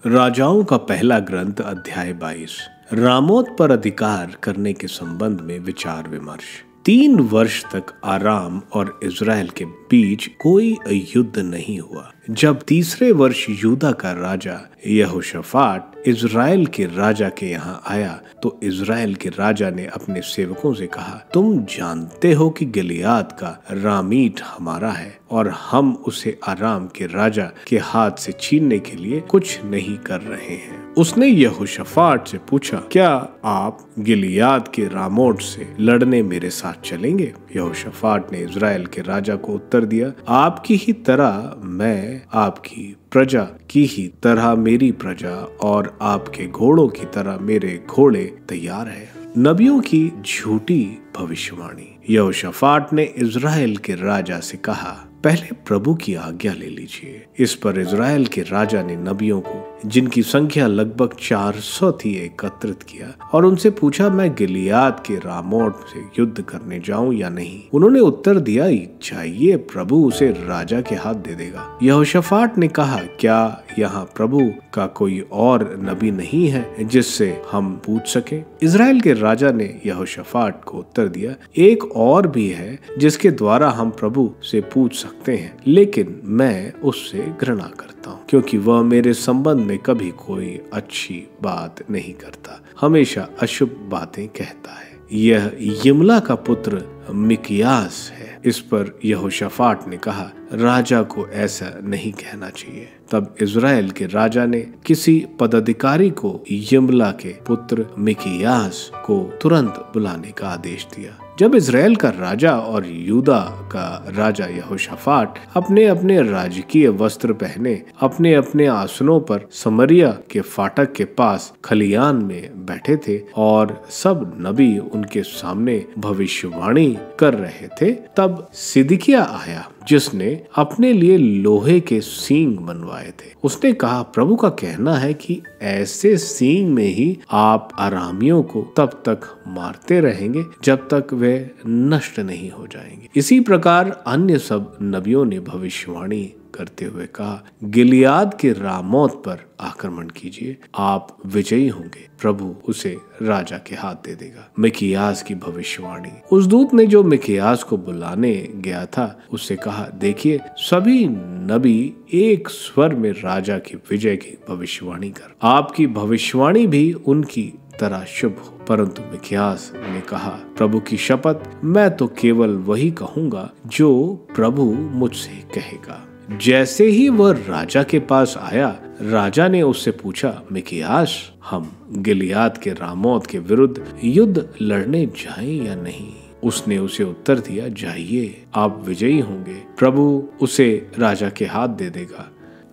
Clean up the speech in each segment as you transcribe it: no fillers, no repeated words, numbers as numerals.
राजाओं का पहला ग्रंथ अध्याय 22। रामोत पर अधिकार करने के संबंध में विचार विमर्श। 3 वर्ष तक आराम और इज़राइल के बीच कोई युद्ध नहीं हुआ। जब तीसरे वर्ष यूदा का राजा यहोशाफाट इज़राइल के राजा के यहाँ आया तो इज़राइल के राजा ने अपने सेवकों से कहा, तुम जानते हो कि गिलियाद का रामीत हमारा है और हम उसे आराम के राजा के हाथ से छीनने के लिए कुछ नहीं कर रहे हैं। उसने यहोशाफाट से पूछा, क्या आप गिलियाद के रामोत से लड़ने मेरे साथ चलेंगे? यहोशाफाट ने इज़राइल के राजा को उत्तर दिया, आपकी ही तरह मैं आपकी प्रजा की ही तरह मेरी प्रजा और आपके घोड़ों की तरह मेरे घोड़े तैयार है। नबियों की झूठी भविष्यवाणी। यहोशाफाट ने इज़राइल के राजा से कहा, पहले प्रभु की आज्ञा ले लीजिए। इस पर इज़राइल के राजा ने नबियों को, जिनकी संख्या लगभग 400 थी, एकत्रित किया और उनसे पूछा, मैं गिलियाद के रामोत से युद्ध करने जाऊं या नहीं? उन्होंने उत्तर दिया, चाहिए, प्रभु उसे राजा के हाथ दे देगा। यहोशाफाट ने कहा, क्या यहाँ प्रभु का कोई और नबी नहीं है जिससे हम पूछ सके? इज़राइल के राजा ने यहोशाफाट को उत्तर दिया, एक और भी है जिसके द्वारा हम प्रभु से पूछ सकते हैं, लेकिन मैं उससे घृणा करता हूँ क्योंकि वह मेरे संबंध में कभी कोई अच्छी बात नहीं करता, हमेशा अशुभ बातें कहता है। यह यिम्ला का पुत्र मिकियास है। इस पर यहोशाफाट ने कहा, राजा को ऐसा नहीं कहना चाहिए। तब इज़राइल के राजा ने किसी पदाधिकारी को यिम्ला के पुत्र मिकियास को तुरंत बुलाने का आदेश दिया। जब इज़राइल का राजा और यूदा का राजा यहोशाफाट अपने अपने राजकीय वस्त्र पहने अपने अपने आसनों पर समरिया के फाटक के पास खलियान में बैठे थे और सब नबी उनके सामने भविष्यवाणी कर रहे थे, तब सिदकिय्याह आया जिसने अपने लिए लोहे के सींग बनवाए थे। उसने कहा, प्रभु का कहना है कि ऐसे सींग में ही आप अरामियों को तब तक मारते रहेंगे जब तक वे नष्ट नहीं हो जाएंगे। इसी प्रकार अन्य सब नबियों ने भविष्यवाणी करते हुए कहा, गिलियाद के रामोत पर आक्रमण कीजिए, आप विजयी होंगे, प्रभु उसे राजा के हाथ दे देगा। मिकियास की भविष्यवाणी। उस दूत ने जो मिकियास को बुलाने गया था उससे कहा, देखिए, सभी नबी एक स्वर में राजा की विजय की भविष्यवाणी कर, आपकी भविष्यवाणी भी उनकी तरह शुभ हो। परंतु मिकियास ने कहा, प्रभु की शपथ, मैं तो केवल वही कहूंगा जो प्रभु मुझसे कहेगा। जैसे ही वह राजा के पास आया, राजा ने उससे पूछा, मिकियास, हम गिलियाद के रामोत के विरुद्ध युद्ध लड़ने जाएं या नहीं? उसने उसे उत्तर दिया, जाइए, आप विजयी होंगे, प्रभु उसे राजा के हाथ दे देगा।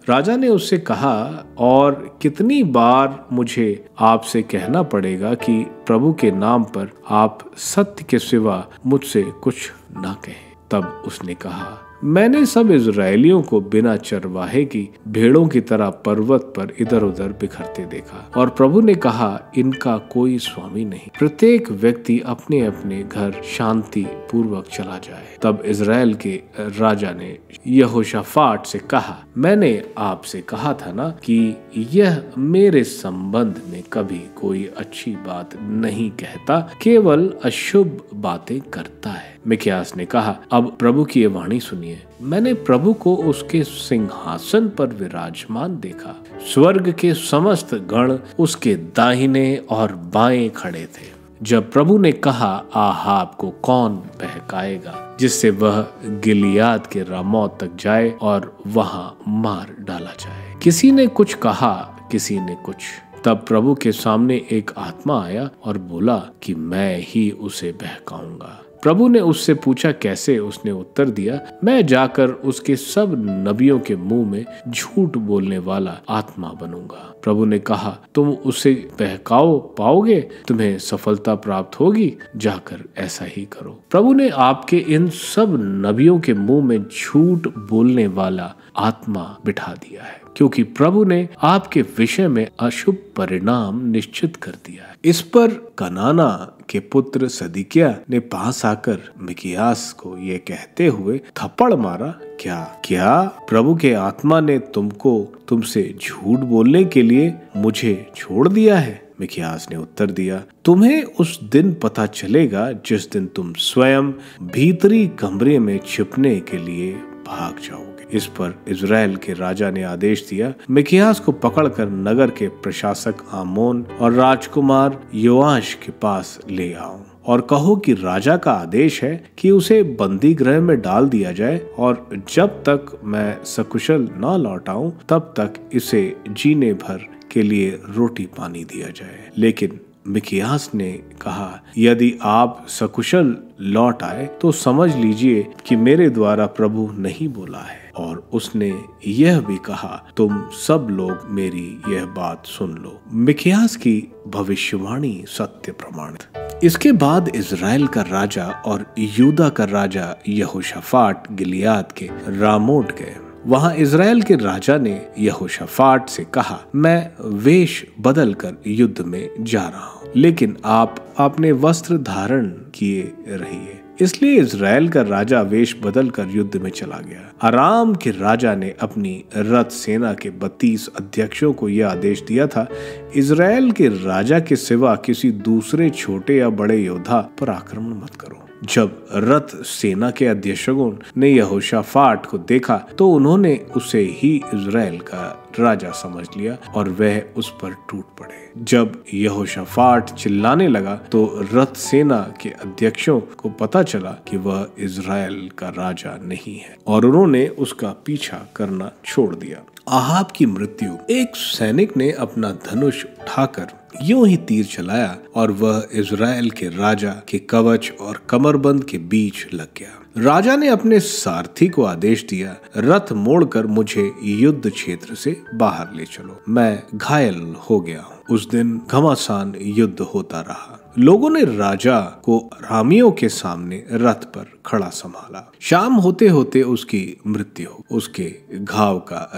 राजा ने उससे कहा, और कितनी बार मुझे आपसे कहना पड़ेगा कि प्रभु के नाम पर आप सत्य के सिवा मुझसे कुछ ना कहें? तब उसने कहा, मैंने सब इज़राइलियों को बिना चरवाहे की भेड़ों की तरह पर्वत पर इधर उधर बिखरते देखा और प्रभु ने कहा, इनका कोई स्वामी नहीं, प्रत्येक व्यक्ति अपने अपने घर शांति पूर्वक चला जाए। तब इज़राइल के राजा ने यहोशाफाट से कहा, मैंने आपसे कहा था ना कि यह मेरे संबंध में कभी कोई अच्छी बात नहीं कहता, केवल अशुभ बातें करता है। मिकियास ने कहा, अब प्रभु की ये वाणी सुनिए। मैंने प्रभु को उसके सिंहासन पर विराजमान देखा, स्वर्ग के समस्त गण उसके दाहिने और बाएं खड़े थे। जब प्रभु ने कहा, आहाब को कौन बहकाएगा जिससे वह गिलियाद के रामोत तक जाए और वहां मार डाला जाए? किसी ने कुछ कहा, किसी ने कुछ। तब प्रभु के सामने एक आत्मा आया और बोला कि मैं ही उसे बहकाऊंगा। प्रभु ने उससे पूछा, कैसे? उसने उत्तर दिया, मैं जाकर उसके सब नबियों के मुंह में झूठ बोलने वाला आत्मा बनूंगा। प्रभु ने कहा, तुम उसे बहकाओ पाओगे, तुम्हें सफलता प्राप्त होगी, जाकर ऐसा ही करो। प्रभु ने आपके इन सब नबियों के मुंह में झूठ बोलने वाला आत्मा बिठा दिया है, क्योंकि प्रभु ने आपके विषय में अशुभ परिणाम निश्चित कर दिया है। इस पर कनाना के पुत्र सदिकिया ने पास आकर मिकियास को ये कहते हुए थप्पड़ मारा, क्या प्रभु के आत्मा ने तुमसे झूठ बोलने के लिए मुझे छोड़ दिया है? मिकियास ने उत्तर दिया, तुम्हें उस दिन पता चलेगा जिस दिन तुम स्वयं भीतरी कमरे में छिपने के लिए भाग जाओगे। इस पर इज़राइल के राजा ने आदेश दिया, मिकियास को पकड़कर नगर के प्रशासक आमोन और राजकुमार योआश के पास ले आओ और कहो कि राजा का आदेश है कि उसे बंदी गृह में डाल दिया जाए और जब तक मैं सकुशल न लौट आऊं तब तक इसे जीने भर के लिए रोटी पानी दिया जाए। लेकिन मिकियास ने कहा, यदि आप सकुशल लौट आए तो समझ लीजिए कि मेरे द्वारा प्रभु नहीं बोला है। और उसने यह भी कहा, तुम सब लोग मेरी यह बात सुन लो। मिकियास की भविष्यवाणी सत्य प्रमाणित। इसके बाद इज़राइल का राजा और यूदा का राजा यहोशाफाट गिलियाद के रामोट गए। वहां इज़राइल के राजा ने यहोशाफाट से कहा, मैं वेश बदल कर युद्ध में जा रहा हूँ, लेकिन आप अपने वस्त्र धारण किए रहिए। इसलिए इज़राइल का राजा वेश बदल कर युद्ध में चला गया। अराम के राजा ने अपनी रथ सेना के 32 अध्यक्षों को यह आदेश दिया था, इज़राइल के राजा के सिवा किसी दूसरे छोटे या बड़े योद्धा पर आक्रमण मत करो। जब रथ सेना के अध्यक्षों ने यहोशाफाट को देखा तो उन्होंने उसे ही इज़राइल का राजा समझ लिया और वह उस पर टूट पड़े। जब यहोशाफाट चिल्लाने लगा तो रथ सेना के अध्यक्षों को पता चला कि वह इज़राइल का राजा नहीं है और उन्होंने उसका पीछा करना छोड़ दिया। आहाब की मृत्यु। एक सैनिक ने अपना धनुष उठाकर यूं ही तीर चलाया और वह इज़राइल के राजा के कवच और कमरबंद के बीच लग गया। राजा ने अपने सारथी को आदेश दिया, रथ मोड़कर मुझे युद्ध क्षेत्र से बाहर ले चलो, मैं घायल हो गया हूँ। उस दिन घमासान युद्ध होता रहा। लोगों ने राजा को अरामियों के सामने रथ पर खड़ा संभाला। शाम होते होते उसकी मृत्यु हो, उसके घाव का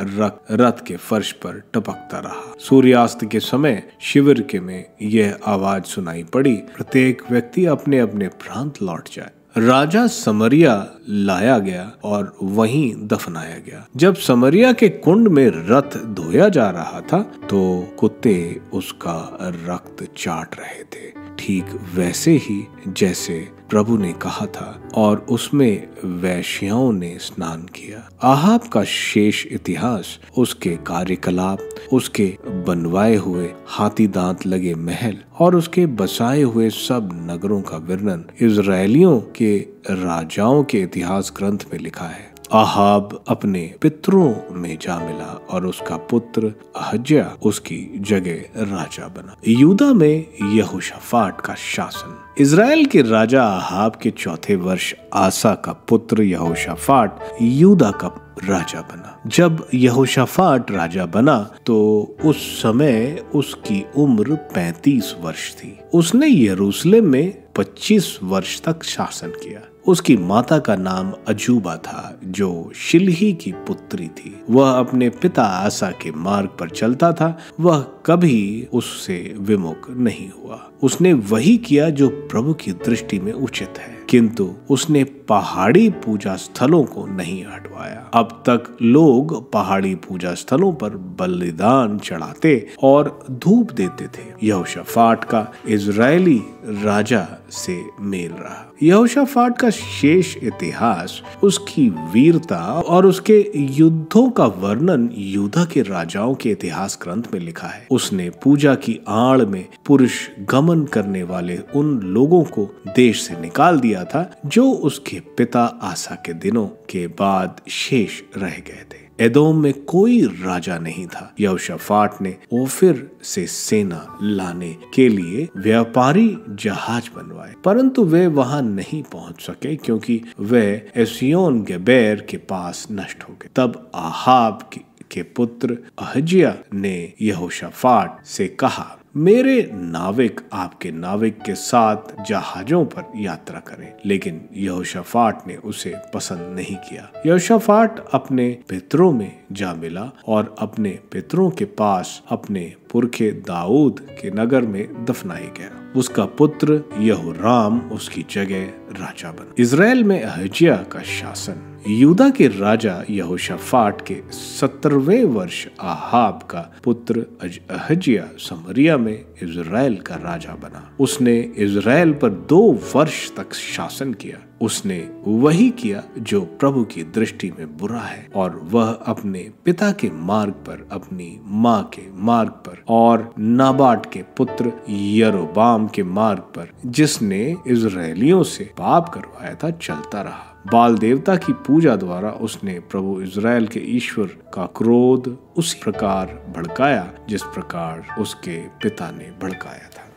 रथ के फर्श पर टपकता रहा। सूर्यास्त के समय शिविर के में यह आवाज सुनाई पड़ी, प्रत्येक व्यक्ति अपने अपने प्रांत लौट जाए। राजा समरिया लाया गया और वहीं दफनाया गया। जब समरिया के कुंड में रथ धोया जा रहा था तो कुत्ते उसका रक्त चाट रहे थे, ठीक वैसे ही जैसे प्रभु ने कहा था, और उसमें वैश्याओं ने स्नान किया। आहाब का शेष इतिहास, उसके कार्यकलाप, उसके बनवाए हुए हाथी दांत लगे महल और उसके बसाए हुए सब नगरों का वर्णन इज़राइलियों के राजाओं के इतिहास ग्रंथ में लिखा है। आहाब अपने पितरों में जा मिला और उसका पुत्र अहज्या उसकी जगह राजा बना। यूदा में यहोशाफाट का शासन। इज़राइल के राजा आहाब के चौथे वर्ष आसा का पुत्र यहोशाफाट यूदा का राजा बना। जब यहोशाफाट राजा बना तो उस समय उसकी उम्र 35 वर्ष थी। उसने यरूशलेम में 25 वर्ष तक शासन किया। उसकी माता का नाम अजूबा था, जो शिल्ही की पुत्री थी। वह अपने पिता आसा के मार्ग पर चलता था, वह कभी उससे विमुख नहीं हुआ। उसने वही किया जो प्रभु की दृष्टि में उचित है, किंतु उसने पहाड़ी पूजा स्थलों को नहीं हटवाया। अब तक लोग पहाड़ी पूजा स्थलों पर बलिदान चढ़ाते और धूप देते थे। यहोशाफाट का इज़राइली राजा से मेल रहा। यहोशाफाट का शेष इतिहास, उसकी वीरता और उसके युद्धों का वर्णन यूदा के राजाओं के इतिहास ग्रंथ में लिखा है। उसने पूजा की आड़ में पुरुष गमन करने वाले उन लोगों को देश से निकाल दिया था जो उसके पिता आसा के दिनों के बाद शेष रह गए थे। एदोम में कोई राजा नहीं था। यहोशाफाट ने ओफिर से सेना लाने के लिए व्यापारी जहाज बनवाए, परंतु वे वहां नहीं पहुंच सके क्योंकि वे एसियोन गेबेर के पास नष्ट हो गए। तब आहाब के पुत्र अहज्या ने यहोशाफाट से कहा, मेरे नाविक आपके नाविक के साथ जहाजों पर यात्रा करें। लेकिन यहोशाफाट ने उसे पसंद नहीं किया। यहोशाफाट अपने पितरों में जा मिला और अपने पितरों के पास अपने पुरखे दाऊद के नगर में दफनाया गया। उसका पुत्र यहोराम उसकी जगह राजा बना। इज़राइल में अहज्याह का शासन। यूदा के राजा यहोशाफाट के 17वें वर्ष आहाब का पुत्र अहज्याह समरिया में इज़राइल का राजा बना। उसने इज़राइल पर 2 वर्ष तक शासन किया। उसने वही किया जो प्रभु की दृष्टि में बुरा है, और वह अपने पिता के मार्ग पर, अपनी माँ के मार्ग पर और नाबाट के पुत्र यरोबाम के मार्ग पर, जिसने इज़राइलियों से पाप करवाया था, चलता रहा। बाल देवता की पूजा द्वारा उसने प्रभु इज़राइल के ईश्वर का क्रोध उसी प्रकार भड़काया जिस प्रकार उसके पिता ने भड़काया था।